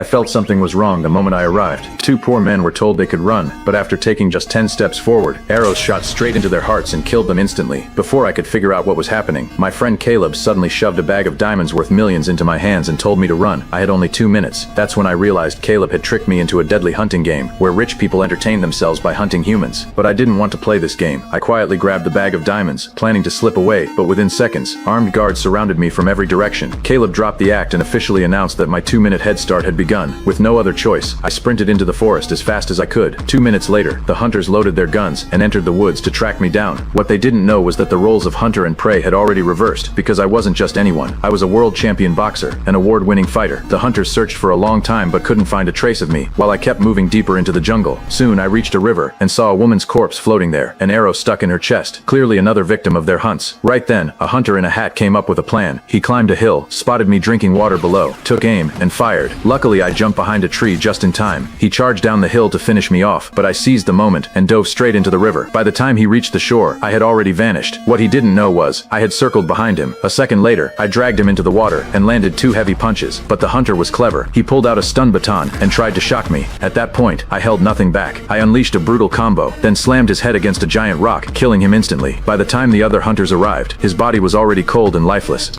I felt something was wrong the moment I arrived. Two poor men were told they could run, but after taking just 10 steps forward, arrows shot straight into their hearts and killed them instantly. Before I could figure out what was happening, my friend Caleb suddenly shoved a bag of diamonds worth millions into my hands and told me to run. I had only 2 minutes. That's when I realized Caleb had tricked me into a deadly hunting game, where rich people entertain themselves by hunting humans. But I didn't want to play this game. I quietly grabbed the bag of diamonds, planning to slip away, but within seconds, armed guards surrounded me from every direction. Caleb dropped the act and officially announced that my 2-minute head start had begun. With no other choice, I sprinted into the forest as fast as I could. 2 minutes later, the hunters loaded their guns and entered the woods to track me down. What they didn't know was that the roles of hunter and prey had already reversed, because I wasn't just anyone. I was a world champion boxer, an award-winning fighter. The hunters searched for a long time but couldn't find a trace of me, while I kept moving deeper into the jungle. Soon I reached a river and saw a woman's corpse floating there, an arrow stuck in her chest, clearly another victim of their hunts. Right then, a hunter in a hat came up with a plan. He climbed a hill, spotted me drinking water below, took aim, and fired. Luckily, I jumped behind a tree just in time. He charged down the hill to finish me off, but I seized the moment and dove straight into the river. By the time he reached the shore, I had already vanished. What he didn't know was, I had circled behind him. A second later, I dragged him into the water and landed 2 heavy punches, but the hunter was clever. He pulled out a stun baton and tried to shock me. At that point, I held nothing back. I unleashed a brutal combo, then slammed his head against a giant rock, killing him instantly. By the time the other hunters arrived, his body was already cold and lifeless.